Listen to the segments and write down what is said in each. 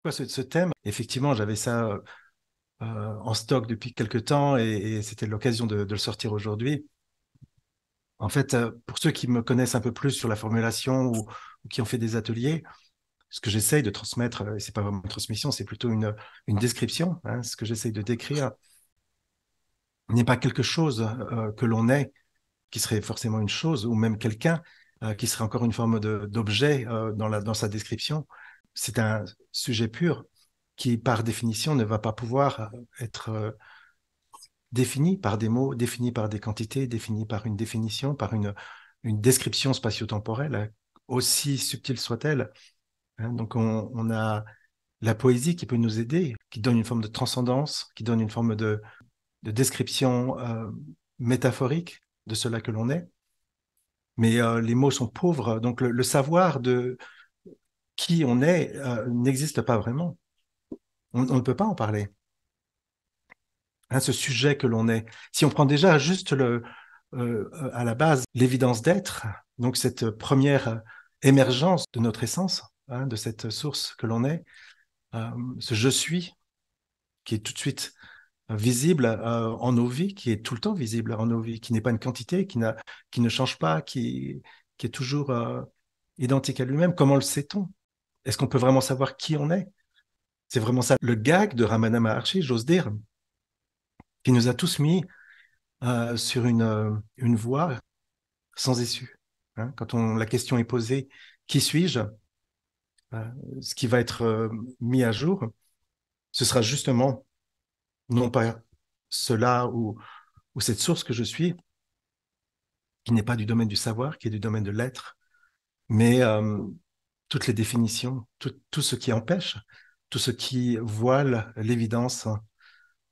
Ce thème, effectivement, j'avais ça en stock depuis quelques temps et c'était l'occasion de le sortir aujourd'hui. En fait, pour ceux qui me connaissent un peu plus sur la formulation ou qui ont fait des ateliers, ce que j'essaye de transmettre, et c'est pas vraiment une transmission, c'est plutôt une description, hein, ce que j'essaye de décrire n'est pas quelque chose que l'on est, qui serait forcément une chose, ou même quelqu'un qui serait encore une forme d'objet dans sa description. C'est un sujet pur qui, par définition, ne va pas pouvoir être défini par des mots, défini par des quantités, défini par une définition, par une description spatio-temporelle, aussi subtile soit-elle. Hein. Donc on a la poésie qui peut nous aider, qui donne une forme de transcendance, qui donne une forme de description métaphorique de cela que l'on est. Mais les mots sont pauvres, donc le savoir de qui on est n'existe pas vraiment. On ne peut pas en parler. Hein, ce sujet que l'on est. Si on prend déjà juste à la base l'évidence d'être, donc cette première émergence de notre essence, hein, de cette source que l'on est, ce je suis qui est tout de suite visible en nos vies, qui est tout le temps visible en nos vies, qui n'est pas une quantité, qui ne change pas, qui est toujours identique à lui-même. Comment le sait-on? Est-ce qu'on peut vraiment savoir qui on est? C'est vraiment ça le gag de Ramana Maharshi, j'ose dire, qui nous a tous mis sur une voie sans issue. Hein. Quand la question est posée, qui suis-je? Euh, Ce qui va être mis à jour, ce sera justement non pas cela ou cette source que je suis, qui n'est pas du domaine du savoir, qui est du domaine de l'être, mais toutes les définitions, tout ce qui empêche, tout ce qui voile l'évidence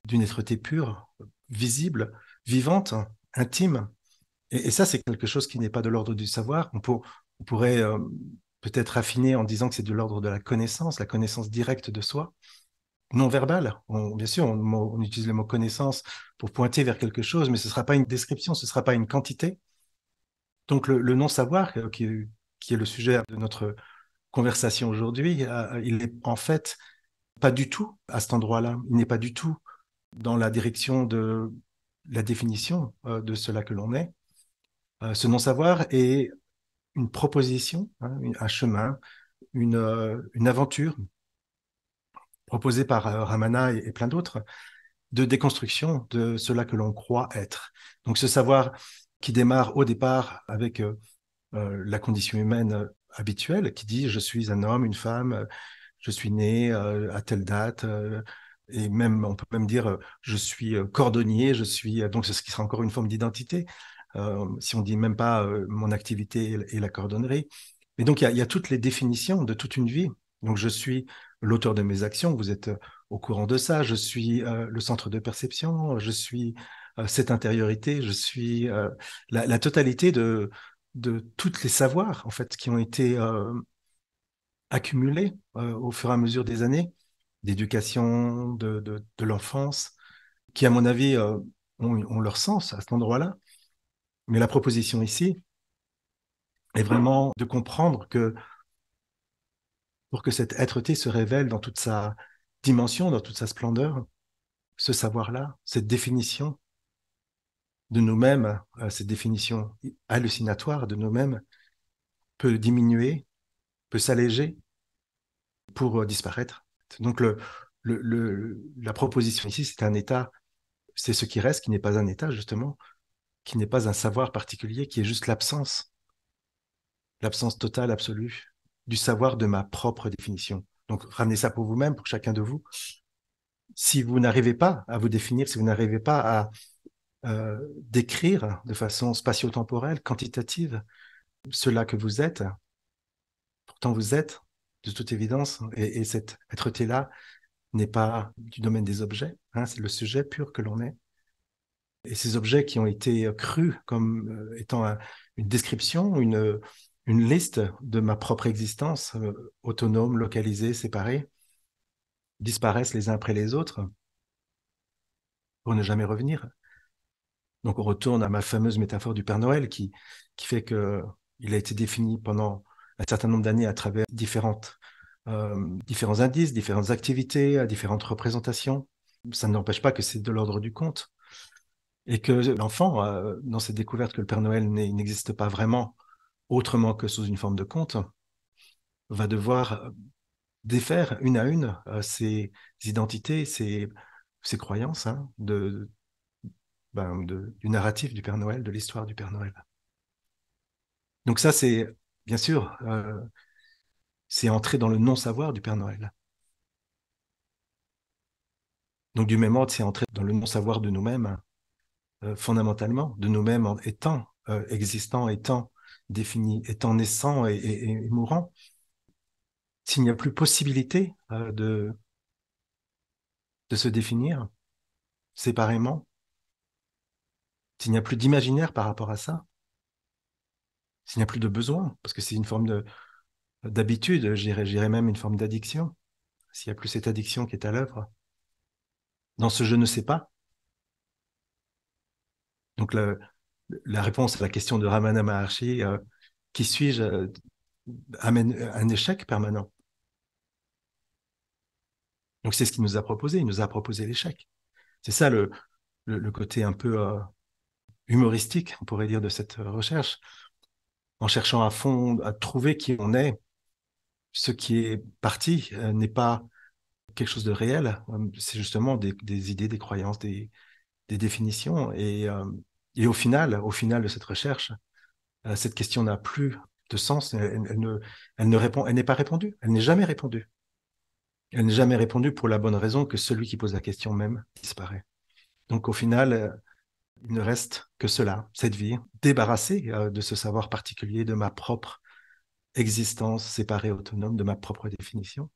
d'une êtreté pure, visible, vivante, intime. Et ça, c'est quelque chose qui n'est pas de l'ordre du savoir. On pourrait peut-être affiner en disant que c'est de l'ordre de la connaissance directe de soi, non verbale. Bien sûr, on utilise le mot connaissance pour pointer vers quelque chose, mais ce ne sera pas une description, ce ne sera pas une quantité. Donc le non-savoir, qui est le sujet de notre conversation aujourd'hui, il est en fait pas du tout à cet endroit-là. Il n'est pas du tout dans la direction de la définition de cela que l'on est. Ce non-savoir est une proposition, hein, un chemin, une aventure proposée par Ramana et plein d'autres, de déconstruction de cela que l'on croit être. Donc ce savoir qui démarre au départ avec la condition humaine habituelle, qui dit je suis un homme, une femme, je suis né à telle date, et même on peut même dire je suis cordonnier, je suis donc c'est ce qui sera encore une forme d'identité. Si on dit même pas mon activité est la cordonnerie. Mais donc il y a toutes les définitions de toute une vie. Donc je suis l'auteur de mes actions, vous êtes au courant de ça, je suis le centre de perception, je suis cette intériorité, je suis la totalité de tous les savoirs en fait qui ont été accumulés au fur et à mesure des années d'éducation, de l'enfance, qui à mon avis ont leur sens à cet endroit-là. Mais la proposition ici est vraiment de comprendre que pour que cette être-té se révèle dans toute sa dimension, dans toute sa splendeur, ce savoir-là, cette définition de nous-mêmes, cette définition hallucinatoire de nous-mêmes, peut diminuer, peut s'alléger pour disparaître. Donc la proposition ici, c'est un état, c'est ce qui reste, qui n'est pas un état justement, qui n'est pas un savoir particulier, qui est juste l'absence totale, absolue du savoir de ma propre définition. Donc ramenez ça pour vous-même, pour chacun de vous. Si vous n'arrivez pas à vous définir, si vous n'arrivez pas à décrire de façon spatio-temporelle, quantitative, cela que vous êtes, pourtant vous êtes, de toute évidence, et cette être-té-là n'est pas du domaine des objets, hein, c'est le sujet pur que l'on est. Et ces objets qui ont été crus comme étant une description, une liste de ma propre existence, autonome, localisée, séparée, disparaissent les uns après les autres pour ne jamais revenir. Donc on retourne à ma fameuse métaphore du Père Noël qui fait que il a été défini pendant un certain nombre d'années à travers différentes différents indices, différentes activités, différentes représentations. Ça n'empêche pas que c'est de l'ordre du conte et que l'enfant, dans cette découverte que le Père Noël n'existe pas vraiment autrement que sous une forme de conte, va devoir défaire une à une ses identités, ses croyances du narratif du Père Noël, de l'histoire du Père Noël. Donc ça, c'est bien sûr, c'est entrer dans le non-savoir du Père Noël. Donc du même ordre, c'est entrer dans le non-savoir de nous-mêmes, fondamentalement, de nous-mêmes en étant existants, étant définis, étant naissants et mourants. S'il n'y a plus possibilité de se définir séparément, s'il n'y a plus d'imaginaire par rapport à ça, s'il n'y a plus de besoin, parce que c'est une forme d'habitude, j'irais même une forme d'addiction, s'il n'y a plus cette addiction qui est à l'œuvre, dans ce je ne sais pas. Donc la réponse à la question de Ramana Maharshi, qui suis-je, amène un échec permanent. Donc c'est ce qu'il nous a proposé, il nous a proposé l'échec. C'est ça le côté un peu humoristique, on pourrait dire, de cette recherche, en cherchant à fond à trouver qui on est. Ce qui est parti n'est pas quelque chose de réel, c'est justement des idées, des croyances, des définitions. Et au final de cette recherche, cette question n'a plus de sens, elle ne répond, elle n'est pas répondue, elle n'est jamais répondue. Elle n'est jamais répondue pour la bonne raison que celui qui pose la question même disparaît. Donc au final, il ne reste que cela, cette vie, débarrassée de ce savoir particulier, de ma propre existence séparée, autonome, de ma propre définition.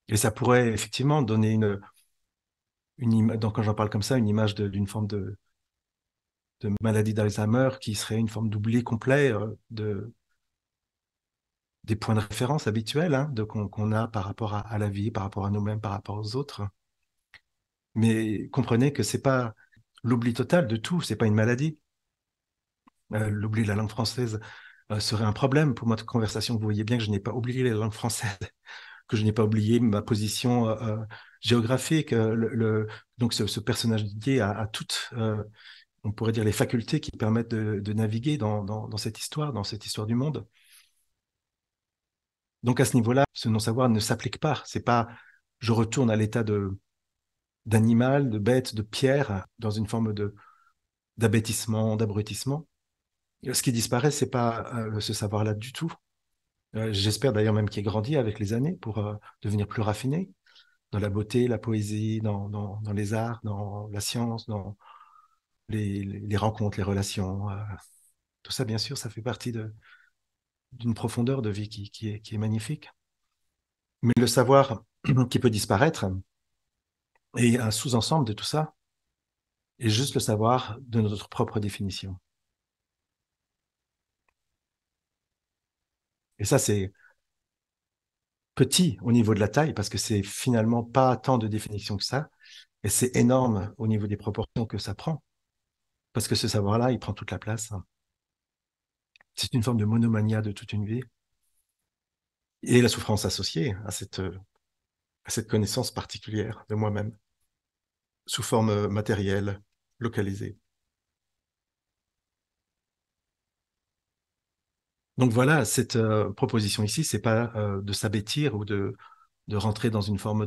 Et ça pourrait effectivement donner donc quand j'en parle comme ça, une image d'une forme de maladie d'Alzheimer qui serait une forme d'oubli complet des points de référence habituels qu'on a par rapport à la vie, par rapport à nous-mêmes, par rapport aux autres. Mais comprenez que c'est pas l'oubli total de tout, c'est pas une maladie. L'oubli de la langue française serait un problème pour notre conversation. Vous voyez bien que je n'ai pas oublié la langue française, que je n'ai pas oublié ma position géographique. Donc ce personnage dédié a toutes, on pourrait dire, les facultés qui permettent de naviguer dans cette histoire du monde. Donc à ce niveau-là, ce non-savoir ne s'applique pas. C'est pas je retourne à l'état d'animal, de bête, de pierre, dans une forme d'abêtissement, d'abrutissement. Ce qui disparaît, c'est pas ce savoir-là du tout. J'espère d'ailleurs même qu'il ait grandi avec les années pour devenir plus raffiné dans la beauté, la poésie, dans les arts, dans la science, dans les rencontres, les relations. Tout ça, bien sûr, ça fait partie d'une profondeur de vie qui est magnifique. Mais le savoir qui peut disparaître est un sous-ensemble de tout ça, est juste le savoir de notre propre définition. Et ça, c'est petit au niveau de la taille, parce que c'est finalement pas tant de définition que ça, et c'est énorme au niveau des proportions que ça prend, parce que ce savoir-là, il prend toute la place. C'est une forme de monomania de toute une vie, et la souffrance associée à cette connaissance particulière de moi-même, sous forme matérielle, localisée. Donc voilà, cette proposition ici, c'est pas de s'abêtir ou de rentrer dans une forme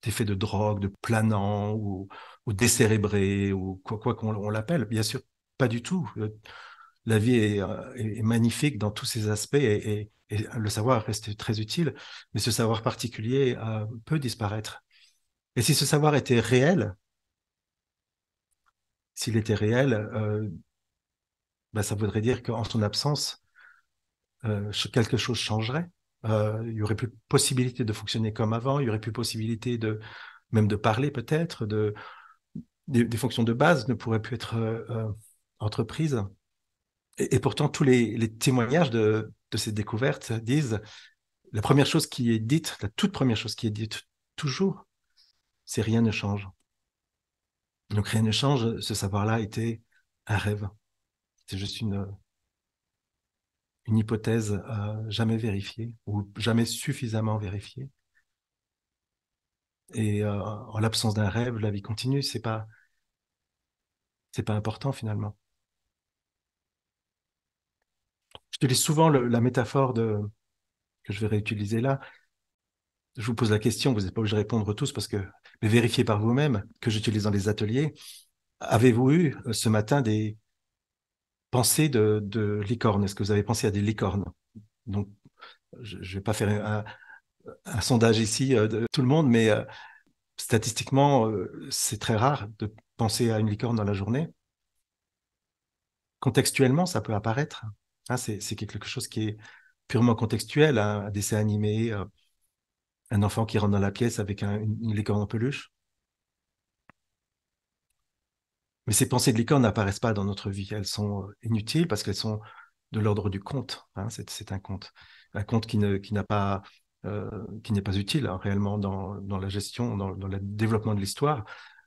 d'effet de drogue, de planant ou décérébré ou quoi qu'on on l'appelle. Bien sûr, pas du tout. La vie est magnifique dans tous ses aspects et le savoir reste très utile, mais ce savoir particulier peut disparaître. Et si ce savoir était réel, s'il était réel, ben, ça voudrait dire qu'en son absence, quelque chose changerait. Il y aurait plus possibilité de fonctionner comme avant, il y aurait plus possibilité même de parler peut-être, des fonctions de base ne pourraient plus être entreprises. Et pourtant, tous les témoignages de ces découvertes disent la première chose qui est dite, la toute première chose qui est dite toujours, c'est rien ne change. Donc rien ne change, ce savoir-là était un rêve. C'est juste une hypothèse jamais vérifiée ou jamais suffisamment vérifiée. Et en l'absence d'un rêve, la vie continue. C'est pas important finalement. J'utilise souvent la métaphore que je vais réutiliser là. Je vous pose la question, vous n'êtes pas obligé de répondre tous parce que, mais vérifiez par vous-même que j'utilise dans les ateliers. Avez-vous eu ce matin des pensées de licorne? Est-ce que vous avez pensé à des licornes? Donc, je ne vais pas faire un sondage ici de tout le monde, mais statistiquement, c'est très rare de penser à une licorne dans la journée. Contextuellement, ça peut apparaître. Hein, c'est quelque chose qui est purement contextuel, un dessin animé, un enfant qui rentre dans la pièce avec une licorne en peluche. Mais ces pensées de licorne n'apparaissent pas dans notre vie. Elles sont inutiles parce qu'elles sont de l'ordre du conte. Hein, c'est un conte. Un conte qui n'a pas, qui n'est pas utile hein, réellement dans la gestion, dans le développement de l'histoire,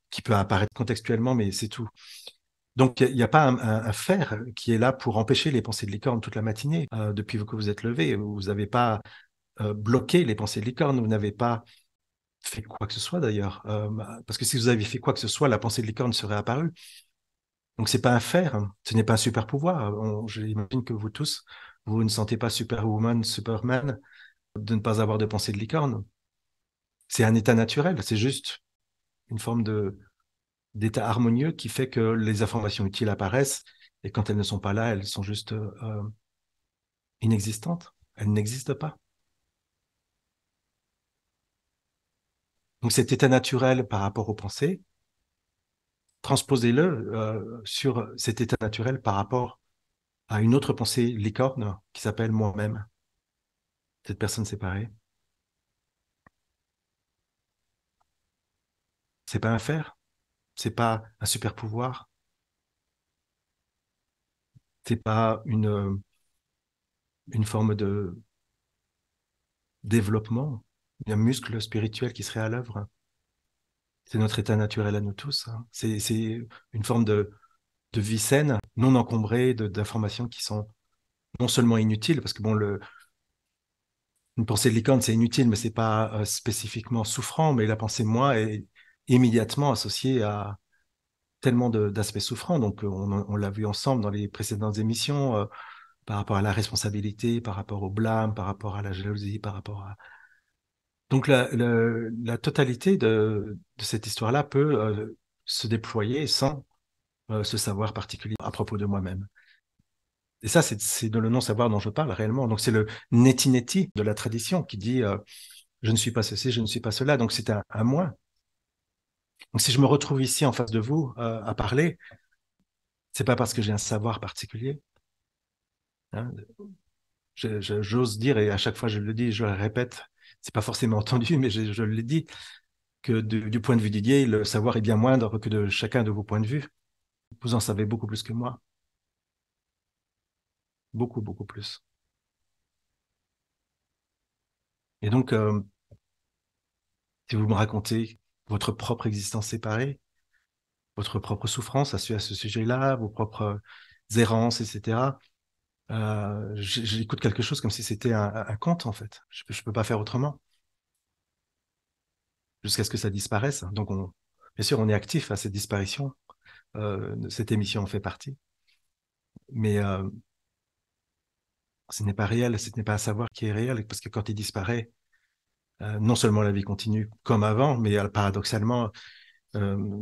qui peut apparaître contextuellement, mais c'est tout. Donc, il n'y a pas un fer qui est là pour empêcher les pensées de licorne toute la matinée. Depuis que vous êtes levé, vous n'avez pas bloqué les pensées de licorne, vous n'avez pas fait quoi que ce soit d'ailleurs. Parce que si vous aviez fait quoi que ce soit, la pensée de licorne serait apparue. Donc, c'est pas un fer, hein. Ce n'est pas un super pouvoir. J'imagine que vous tous, vous ne sentez pas Superwoman, Superman de ne pas avoir de pensée de licorne. C'est un état naturel, c'est juste une forme d'état harmonieux qui fait que les informations utiles apparaissent et quand elles ne sont pas là, elles sont juste inexistantes. Elles n'existent pas. Donc cet état naturel par rapport aux pensées, transposez-le sur cet état naturel par rapport à une autre pensée licorne qui s'appelle moi-même, cette personne séparée. C'est pas un faire, c'est pas un super pouvoir, c'est pas une forme de développement, un muscle spirituel qui serait à l'œuvre. C'est notre état naturel à nous tous. Hein. C'est une forme de vie saine, non encombrée d'informations qui sont non seulement inutiles, parce que bon, une pensée de licorne, c'est inutile, mais c'est pas spécifiquement souffrant, mais la pensée moi est immédiatement associée à tellement d'aspects souffrants. Donc, on l'a vu ensemble dans les précédentes émissions, par rapport à la responsabilité, par rapport au blâme, par rapport à la jalousie, par rapport à... Donc, la totalité de cette histoire-là peut se déployer sans ce savoir particulier à propos de moi-même. Et ça, c'est de le non-savoir dont je parle réellement. Donc, c'est le neti-neti de la tradition qui dit je ne suis pas ceci, je ne suis pas cela. Donc, c'est un moi. Donc, si je me retrouve ici en face de vous à parler, c'est pas parce que j'ai un savoir particulier. Hein. J'ose dire, et à chaque fois je le dis, je le répète, c'est pas forcément entendu, mais je le dis, que du point de vue d'Didier, le savoir est bien moindre que de chacun de vos points de vue. Vous en savez beaucoup plus que moi. Beaucoup, beaucoup plus. Et donc, si vous me racontez votre propre existence séparée, votre propre souffrance à ce sujet-là, vos propres errances, etc., j'écoute quelque chose comme si c'était un conte, en fait. Je ne peux pas faire autrement, jusqu'à ce que ça disparaisse. Donc, bien sûr, on est actif à cette disparition. Cette émission en fait partie. Mais ce n'est pas réel, ce n'est pas un savoir qui est réel, parce que quand il disparaît, non seulement la vie continue comme avant, mais paradoxalement,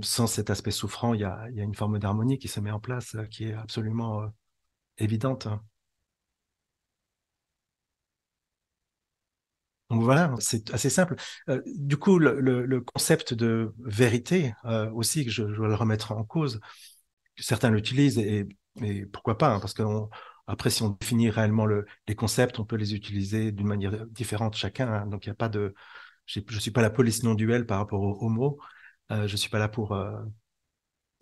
sans cet aspect souffrant, il y a une forme d'harmonie qui se met en place, qui est absolument évidente. Hein. Donc voilà, c'est assez simple. Du coup, le concept de vérité aussi, que je dois le remettre en cause, certains l'utilisent et pourquoi pas, hein, parce que après, si on définit réellement les concepts, on peut les utiliser d'une manière différente chacun. Hein. Donc, il n'y a pas de, je suis pas la police non duel par rapport aux mots. Je suis pas là pour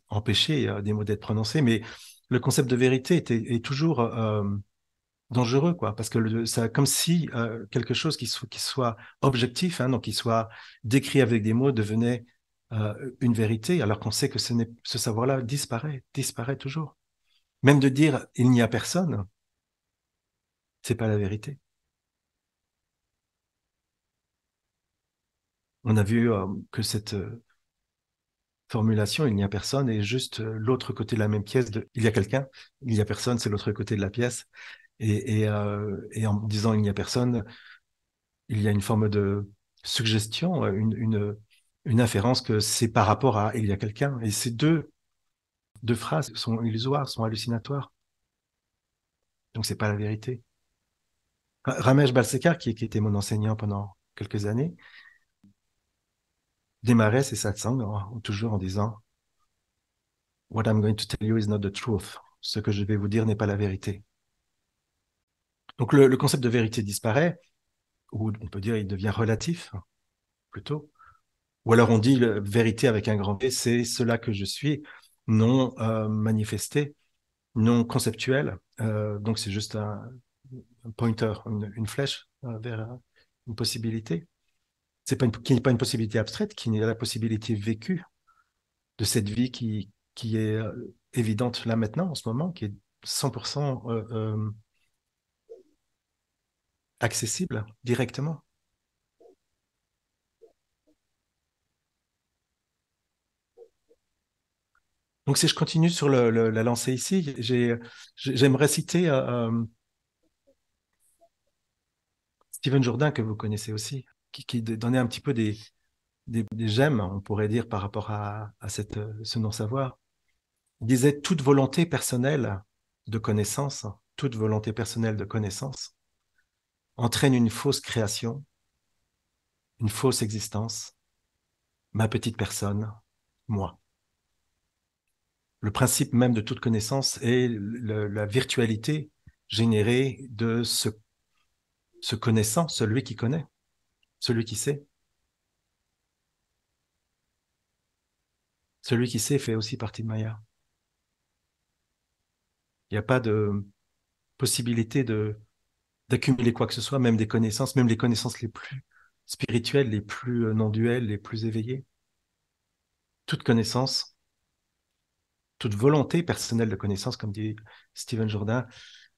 empêcher des mots d'être prononcés, mais le concept de vérité est toujours dangereux, quoi, parce que ça, comme si quelque chose qui soit objectif, hein, donc qui soit décrit avec des mots, devenait une vérité, alors qu'on sait que ce savoir-là disparaît toujours. Même de dire il n'y a personne, C'est pas la vérité. On a vu que cette formulation, il n'y a personne, est juste l'autre côté de la même pièce de il y a quelqu'un, il n'y a personne, c'est l'autre côté de la pièce. Et en disant il n'y a personne, il y a une forme de suggestion, une inférence que c'est par rapport à il y a quelqu'un. Et ces deux phrases sont illusoires, sont hallucinatoires. Donc c'est pas la vérité. Ramesh Balsekar, qui était mon enseignant pendant quelques années, démarrait ses satsangs toujours en disant What I'm going to tell you is not the truth. Ce que je vais vous dire n'est pas la vérité. Donc le concept de vérité disparaît, ou on peut dire il devient relatif plutôt. Ou alors on dit vérité avec un grand V, c'est cela que je suis, non manifesté, non conceptuel. Donc c'est juste un pointer, une flèche vers une possibilité. C'est pas qui n'est pas une possibilité abstraite, qui n'est la possibilité vécue de cette vie qui est évidente là maintenant, en ce moment, qui est 100% accessible directement. Donc si je continue sur la lancée ici, j'aimerais citer Steven Jourdain, que vous connaissez aussi, qui donnait un petit peu des gemmes, on pourrait dire, par rapport à ce non-savoir. Il disait toute volonté personnelle de connaissance, toute volonté personnelle de connaissance entraîne une fausse création, une fausse existence, ma petite personne, moi. Le principe même de toute connaissance est la virtualité générée de ce connaissant, celui qui connaît, celui qui sait. Celui qui sait fait aussi partie de Maya. Il n'y a pas de possibilité d'accumuler quoi que ce soit, même des connaissances, même les connaissances les plus spirituelles, les plus non-duelles, les plus éveillées. Toute connaissance, toute volonté personnelle de connaissance, comme dit Stephen Jourdain,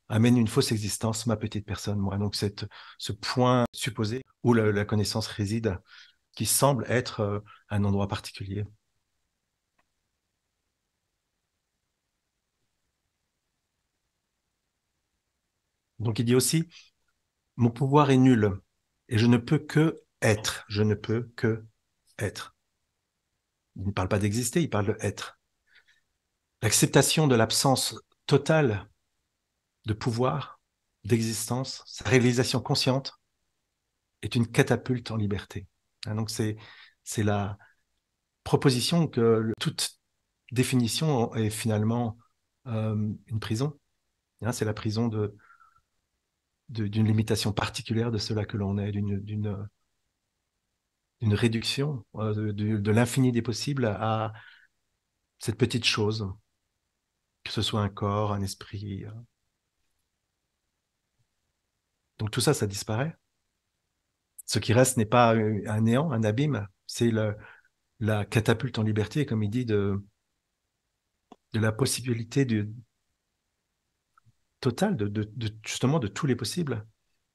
amène une fausse existence, ma petite personne, moi. Donc ce point supposé où la connaissance réside, qui semble être un endroit particulier. Donc il dit aussi, mon pouvoir est nul et je ne peux que être. Je ne peux que être. Il ne parle pas d'exister, il parle de être. L'acceptation de l'absence totale de pouvoir, d'existence, sa réalisation consciente est une catapulte en liberté. Hein, donc c'est la proposition que toute définition est finalement une prison. Hein, c'est la prison d'une limitation particulière de cela que l'on est, d'une réduction de l'infini des possibles à cette petite chose, que ce soit un corps, un esprit. Donc tout ça, ça disparaît. Ce qui reste n'est pas un néant, un abîme, c'est la catapulte en liberté, comme il dit, de la possibilité totale justement de tous les possibles.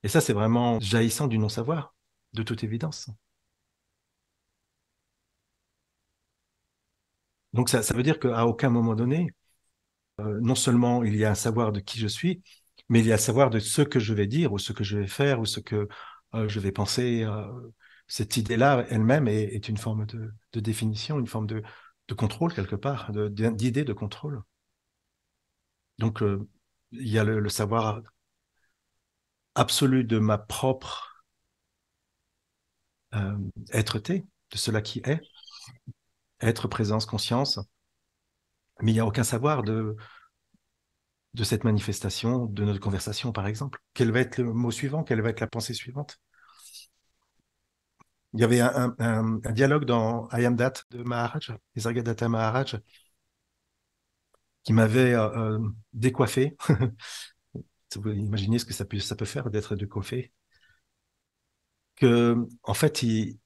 Et ça, c'est vraiment jaillissant du non-savoir, de toute évidence. Donc ça veut dire qu'à aucun moment donné, non seulement il y a un savoir de qui je suis, mais il y a un savoir de ce que je vais dire ou ce que je vais faire ou ce que je vais penser. Cette idée-là elle-même est une forme de définition, une forme de contrôle quelque part, d'idée de contrôle. Donc il y a le savoir absolu de ma propre être-té, de cela qui est, être, présence, conscience, mais il n'y a aucun savoir de cette manifestation, de notre conversation, par exemple. Quel va être le mot suivant? Quelle va être la pensée suivante? Il y avait un dialogue dans I Am That de Maharaj, Nisargadatta Maharaj, qui m'avait décoiffé. Vous imaginez ce que ça peut faire d'être décoiffé. Que, en fait, il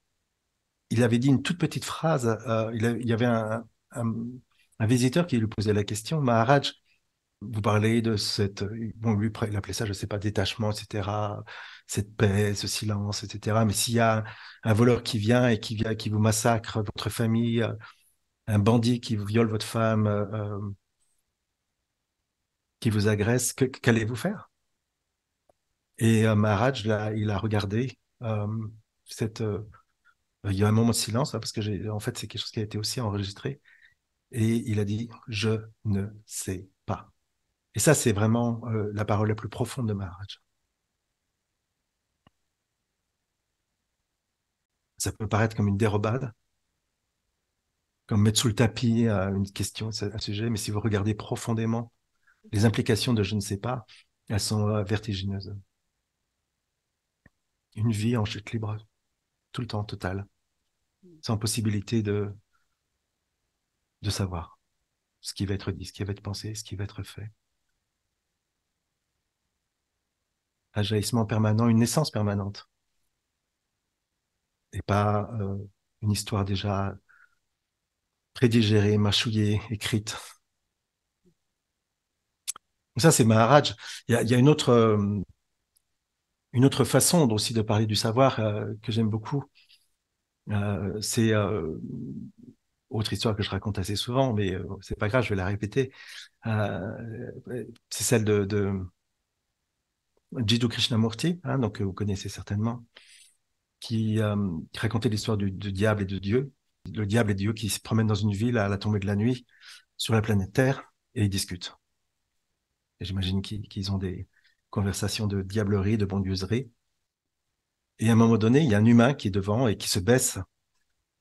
avait dit une toute petite phrase. Il y avait un visiteur qui lui posait la question, Maharaj, Vous parlez de cette, bon, lui, il appelait ça, je sais pas, détachement, etc., cette paix, ce silence, etc. Mais s'il y a un voleur qui vient, qui vous massacre votre famille, un bandit qui viole votre femme, qui vous agresse, qu'allez-vous faire? Et Maharaj, là, il a regardé cette, il y a un moment de silence, hein, parce que en fait, c'est quelque chose qui a été aussi enregistré. Et il a dit, je ne sais pas. Et ça, c'est vraiment la parole la plus profonde de Maharaj. Ça peut paraître comme une dérobade, comme mettre sous le tapis une question, un sujet, mais si vous regardez profondément, les implications de je ne sais pas, elles sont vertigineuses. Une vie en chute libre, tout le temps, totale, sans possibilité de savoir ce qui va être dit, ce qui va être pensé, ce qui va être fait. Un jaillissement permanent, une naissance permanente, et pas une histoire déjà prédigérée, mâchouillée, écrite. Donc ça, c'est Maharaj. Il y a une autre façon aussi de parler du savoir que j'aime beaucoup. C'est autre histoire que je raconte assez souvent, mais c'est pas grave, je vais la répéter. Euh, c'est celle de Jiddu Krishnamurti, hein, donc vous connaissez certainement, qui racontait l'histoire du diable et de Dieu. Le diable et Dieu qui se promènent dans une ville à la tombée de la nuit sur la planète Terre et ils discutent. Et j'imagine qu'ils ont des conversations de diablerie, de bondieuserie. Et à un moment donné, il y a un humain qui est devant et qui se baisse.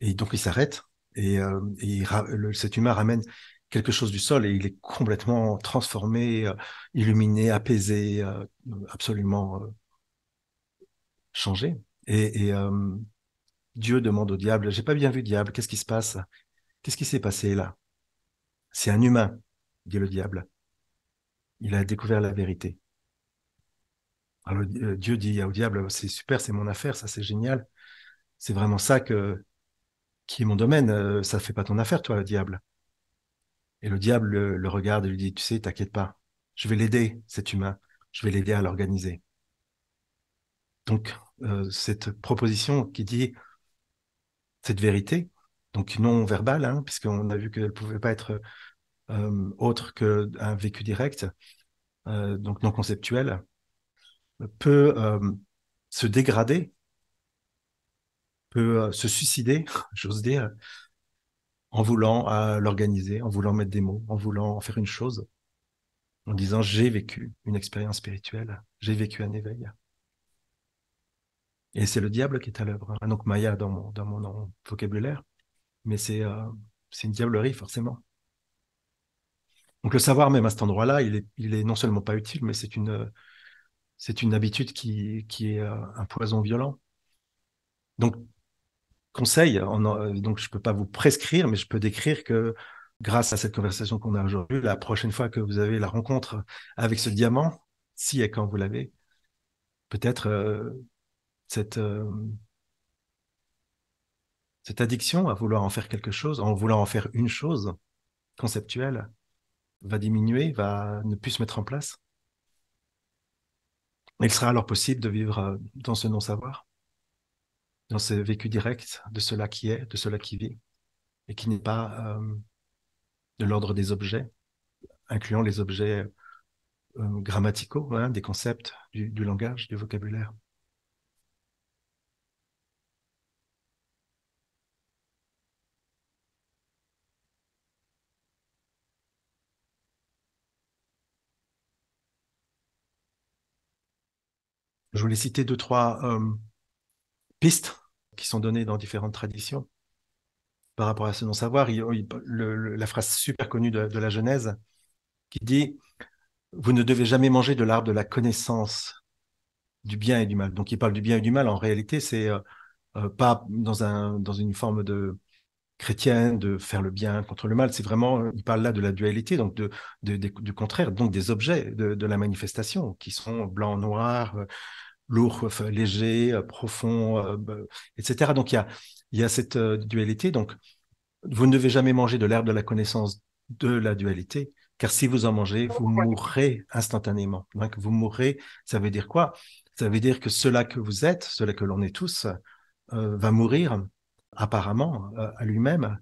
Et donc, il s'arrête. Et cet humain ramène quelque chose du sol et il est complètement transformé, illuminé, apaisé, absolument changé. Et Dieu demande au diable, j'ai pas bien vu diable, qu'est-ce qui se passe? Qu'est-ce qui s'est passé là? C'est un humain, dit le diable. Il a découvert la vérité. Alors Dieu dit au diable, c'est super, c'est mon affaire, ça c'est génial. C'est vraiment ça qui est mon domaine. Ça fait pas ton affaire, toi, le diable. Et le diable le regarde et lui dit, tu sais, t'inquiète pas, je vais l'aider, cet humain. Je vais l'aider à l'organiser. Donc, cette proposition qui dit cette vérité, donc non verbale, hein, puisqu'on a vu qu'elle ne pouvait pas être autre qu'un vécu direct, donc non conceptuel, peut se dégrader, peut se suicider, j'ose dire, en voulant l'organiser, en voulant mettre des mots, en voulant en faire une chose, en disant j'ai vécu une expérience spirituelle, j'ai vécu un éveil. Et c'est le diable qui est à l'œuvre. Hein. Donc Maya dans mon vocabulaire, mais c'est une diablerie forcément. Donc le savoir même à cet endroit-là, il est non seulement pas utile, mais c'est une habitude qui est un poison violent. Donc conseil, donc je peux pas vous prescrire, mais je peux décrire que grâce à cette conversation qu'on a aujourd'hui, la prochaine fois que vous avez la rencontre avec ce diamant, si et quand vous l'avez, peut-être cette, euh, cette addiction à vouloir en faire quelque chose, en vouloir en faire une chose conceptuelle, va diminuer, va ne plus se mettre en place. Il sera alors possible de vivre dans ce non-savoir, dans ce vécu direct de cela qui est, de cela qui vit, et qui n'est pas de l'ordre des objets, incluant les objets grammaticaux, hein, des concepts, du langage, du vocabulaire. Je voulais citer deux, trois pistes qui sont données dans différentes traditions par rapport à ce non-savoir. La phrase super connue de la Genèse qui dit vous ne devez jamais manger de l'arbre de la connaissance du bien et du mal. Donc, il parle du bien et du mal. En réalité, c'est pas dans une forme de chrétienne de faire le bien contre le mal. C'est vraiment, il parle là de la dualité, donc du contraire, donc des objets de la manifestation qui sont blanc, noir, lourd, enfin, léger, profond, etc. Donc, il y a cette dualité. Donc, vous ne devez jamais manger de l'herbe de la connaissance de la dualité, car si vous en mangez, vous mourrez instantanément. Donc, vous mourrez, ça veut dire quoi? Ça veut dire que cela que vous êtes, cela que l'on est tous, va mourir apparemment à lui-même,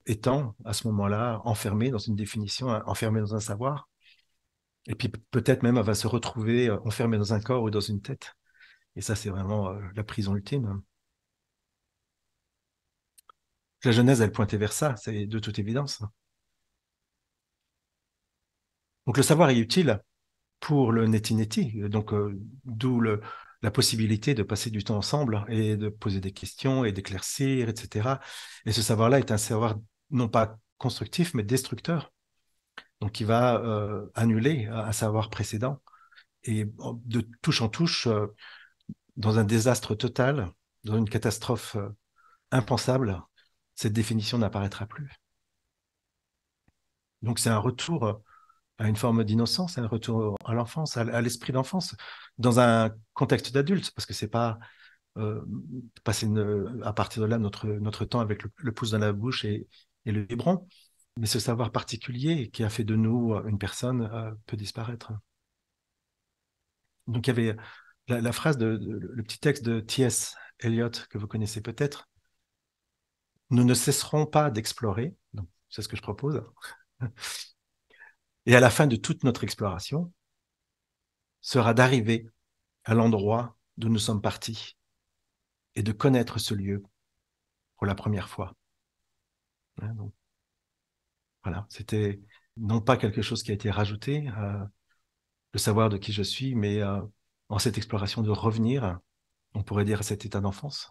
étant à ce moment-là enfermé dans une définition, enfermé dans un savoir, et puis peut-être même elle va se retrouver enfermée dans un corps ou dans une tête. Et ça, c'est vraiment la prison ultime. La Genèse, elle pointait vers ça, c'est de toute évidence. Donc le savoir est utile pour le neti-neti, donc d'où la possibilité de passer du temps ensemble et de poser des questions et d'éclaircir, etc. Et ce savoir-là est un savoir non pas constructif, mais destructeur. Donc qui va annuler un savoir précédent. Et de touche en touche, dans un désastre total, dans une catastrophe impensable, cette définition n'apparaîtra plus. Donc c'est un retour à une forme d'innocence, un retour à l'enfance, à l'esprit d'enfance, dans un contexte d'adulte, parce que c'est pas passer à partir de là notre temps avec le pouce dans la bouche et le biberon, mais ce savoir particulier qui a fait de nous une personne peut disparaître. Donc il y avait la phrase le petit texte de T.S. Eliot que vous connaissez peut-être. Nous ne cesserons pas d'explorer, donc c'est ce que je propose, et à la fin de toute notre exploration sera d'arriver à l'endroit d'où nous sommes partis et de connaître ce lieu pour la première fois. Hein, donc, voilà, c'était non pas quelque chose qui a été rajouté, le savoir de qui je suis, mais en cette exploration de revenir, on pourrait dire à cet état d'enfance,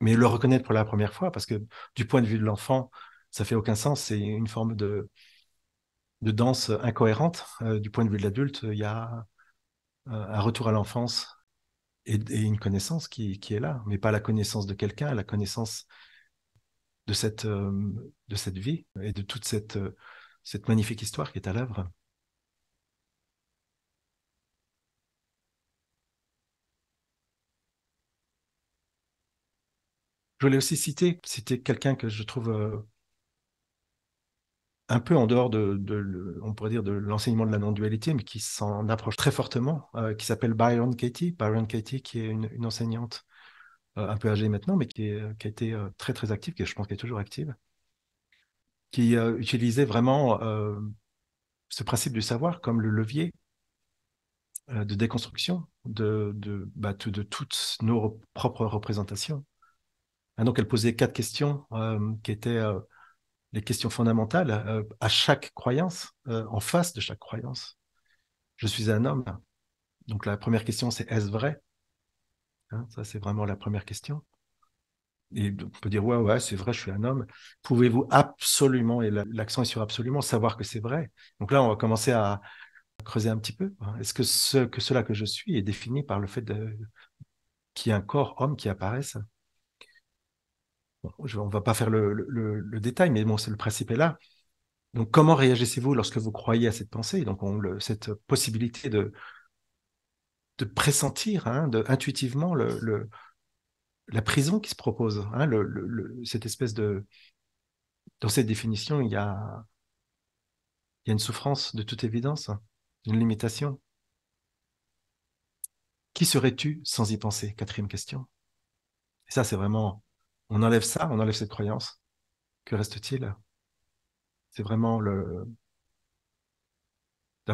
mais le reconnaître pour la première fois, parce que du point de vue de l'enfant, ça fait aucun sens, c'est une forme de danse incohérente. Du point de vue de l'adulte, il y a un retour à l'enfance et une connaissance qui est là, mais pas la connaissance de quelqu'un, la connaissance de cette vie et de toute cette magnifique histoire qui est à l'œuvre. Je voulais aussi citer quelqu'un que je trouve un peu en dehors on pourrait dire, de l'enseignement de la non-dualité, mais qui s'en approche très fortement, qui s'appelle Byron Katie. Byron Katie, qui est une enseignante un peu âgée maintenant, mais qui a été très très active, qui je pense qu'elle est toujours active, qui utilisait vraiment ce principe du savoir comme le levier de déconstruction de toutes nos propres représentations. Hein, donc elle posait 4 questions qui étaient les questions fondamentales à chaque croyance, en face de chaque croyance. Je suis un homme. Donc la première question, c'est est-ce vrai? Hein, ça, c'est vraiment la première question. Et on peut dire, ouais, ouais, c'est vrai, je suis un homme. Pouvez-vous absolument, et l'accent est sur absolument, savoir que c'est vrai? Donc là, on va commencer à creuser un petit peu. Hein. Est-ce que cela que je suis est défini par le fait qu'il y ait un corps homme qui apparaisse? Bon, on ne va pas faire le détail, mais bon, le principe est là. Donc, comment réagissez-vous lorsque vous croyez à cette pensée? Donc, cette possibilité de pressentir hein, intuitivement la prison qui se propose. Hein, cette espèce de... Dans cette définition, il y a une souffrance de toute évidence, une limitation. Qui serais-tu sans y penser? Quatrième question. Et ça, c'est vraiment... On enlève ça, on enlève cette croyance. Que reste-t-il? C'est vraiment la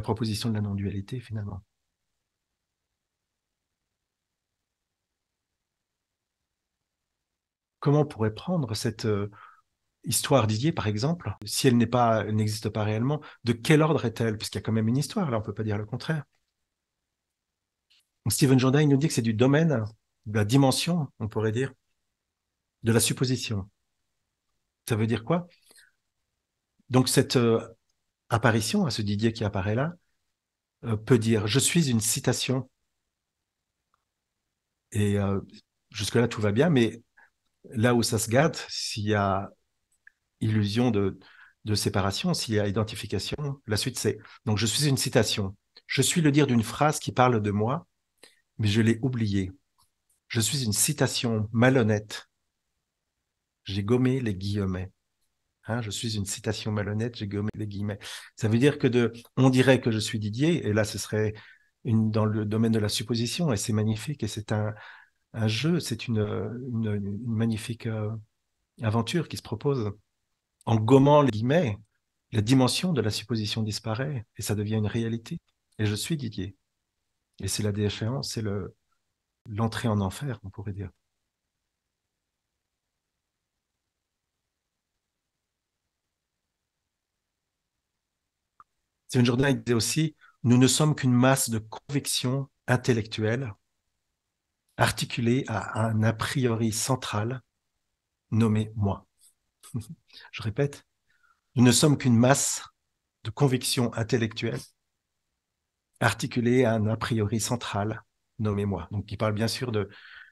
proposition de la non-dualité, finalement. Comment on pourrait prendre cette histoire Didier, par exemple, si elle n'existe pas réellement, de quel ordre est-elle? Puisqu'il y a quand même une histoire, là, on ne peut pas dire le contraire. Donc, Stephen Jourdain, il nous dit que c'est du domaine, de la dimension, on pourrait dire, de la supposition. Ça veut dire quoi? Donc, cette apparition, à ce Didier qui apparaît là, peut dire je suis une citation. Et jusque-là, tout va bien, mais là où ça se gâte, s'il y a illusion de séparation, s'il y a identification, la suite c'est donc je suis une citation. Je suis le dire d'une phrase qui parle de moi, mais je l'ai oubliée. Je suis une citation malhonnête. J'ai gommé les guillemets. Hein, je suis une citation malhonnête, j'ai gommé les guillemets. Ça veut dire que on dirait que je suis Didier, et là, ce serait dans le domaine de la supposition, et c'est magnifique, et c'est un jeu, c'est une magnifique aventure qui se propose. En gommant les guillemets, la dimension de la supposition disparaît, et ça devient une réalité. Et je suis Didier. Et c'est la déchéance, c'est l'entrée en enfer, on pourrait dire. C'est une journée qui disait aussi, nous ne sommes qu'une masse de convictions intellectuelles articulées à un a priori central nommé moi. Je répète, nous ne sommes qu'une masse de convictions intellectuelles articulées à un a priori central nommé moi. Donc, il parle bien sûr de,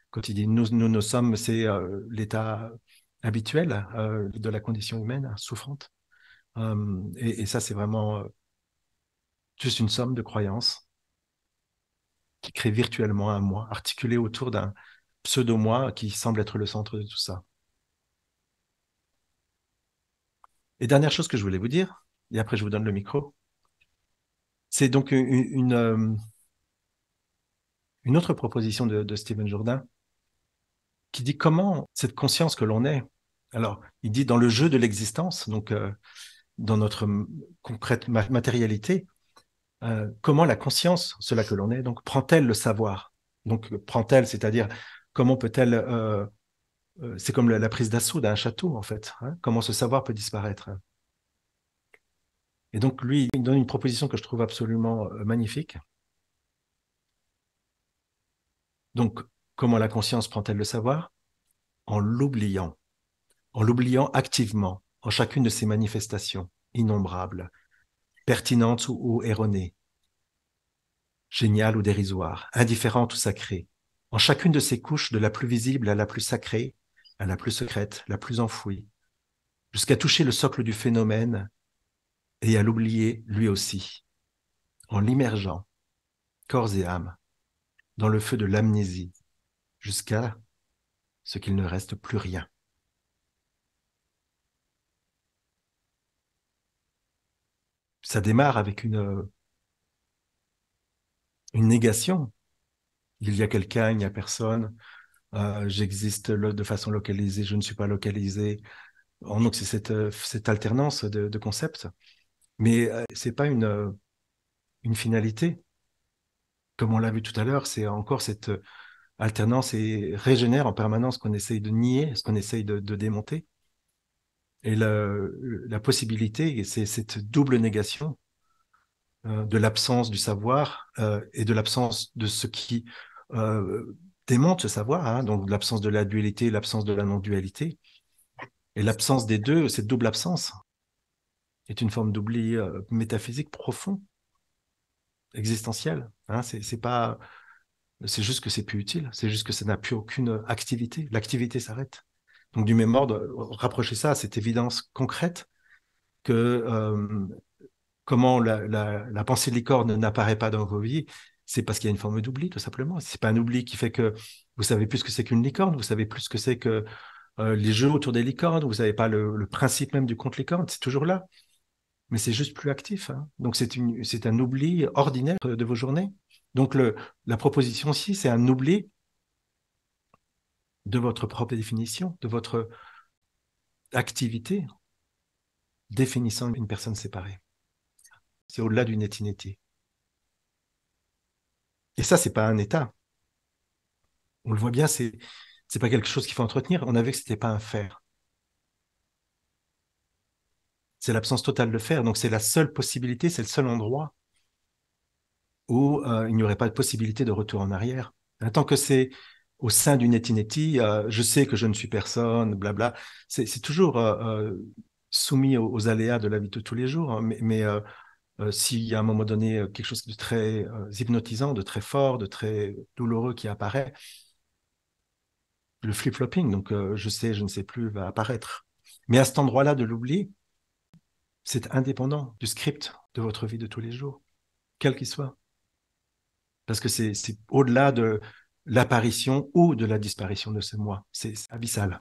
quand il dit nous sommes, c'est l'état habituel de la condition humaine souffrante. Et ça, c'est vraiment juste une somme de croyances qui crée virtuellement un moi, articulé autour d'un pseudo-moi qui semble être le centre de tout ça. Et dernière chose que je voulais vous dire, et après je vous donne le micro, c'est donc une autre proposition de Stephen Jourdain qui dit comment cette conscience que l'on est, alors il dit dans le jeu de l'existence, donc dans notre concrète matérialité, comment la conscience, cela que l'on est, donc prend-elle le savoir? Donc prend-elle, c'est-à-dire comment peut-elle c'est comme la prise d'assaut d'un château, en fait. Hein, comment ce savoir peut disparaître. Et donc, lui, il donne une proposition que je trouve absolument magnifique. Donc, comment la conscience prend-elle le savoir? En l'oubliant activement, en chacune de ses manifestations, innombrables, pertinentes ou erronées, géniales ou dérisoires, indifférentes ou sacrées, en chacune de ses couches, de la plus visible à la plus sacrée, à la plus secrète, la plus enfouie, jusqu'à toucher le socle du phénomène et à l'oublier lui aussi, en l'immergeant, corps et âme, dans le feu de l'amnésie, jusqu'à ce qu'il ne reste plus rien. Ça démarre avec une négation. Il y a quelqu'un, il n'y a personne, j'existe de façon localisée, je ne suis pas localisé. Donc c'est cette alternance de concepts, mais c'est pas une finalité. Comme on l'a vu tout à l'heure, c'est encore cette alternance et régénère en permanence qu'on essaye de nier, ce qu'on essaye de démonter. Et la possibilité, c'est cette double négation de l'absence du savoir et de l'absence de ce qui démonte ce savoir, hein, donc l'absence de la dualité, l'absence de la non-dualité. Et l'absence des deux, cette double absence, est une forme d'oubli métaphysique profond, existentiel. Hein, c'est pas, c'est juste que c'est plus utile, c'est juste que ça n'a plus aucune activité. L'activité s'arrête. Donc du même ordre, rapprocher ça à cette évidence concrète que comment la pensée de licorne n'apparaît pas dans vos vies, c'est parce qu'il y a une forme d'oubli, tout simplement. C'est pas un oubli qui fait que vous savez plus ce que c'est qu'une licorne, vous savez plus ce que c'est que les jeux autour des licornes, vous savez pas le principe même du conte licorne, c'est toujours là, mais c'est juste plus actif. Hein. Donc c'est un oubli ordinaire de vos journées. Donc la proposition ici, c'est un oubli de votre propre définition, de votre activité définissant une personne séparée. C'est au-delà du neti-neti. Et ça, c'est pas un état. On le voit bien, c'est pas quelque chose qu'il faut entretenir. On a vu que c'était pas un faire. C'est l'absence totale de faire. Donc c'est la seule possibilité, c'est le seul endroit où il n'y aurait pas de possibilité de retour en arrière. Tant que c'est au sein du neti-neti, je sais que je ne suis personne, blabla. C'est toujours soumis aux aléas de la vie de tous les jours. Hein. Mais s'il y a à un moment donné quelque chose de très hypnotisant, de très fort, de très douloureux qui apparaît, le flip-flopping, donc je sais, je ne sais plus, va apparaître. Mais à cet endroit-là de l'oubli, c'est indépendant du script de votre vie de tous les jours, quel qu'il soit. Parce que c'est au-delà de l'apparition ou de la disparition de ce moi. C'est abyssal.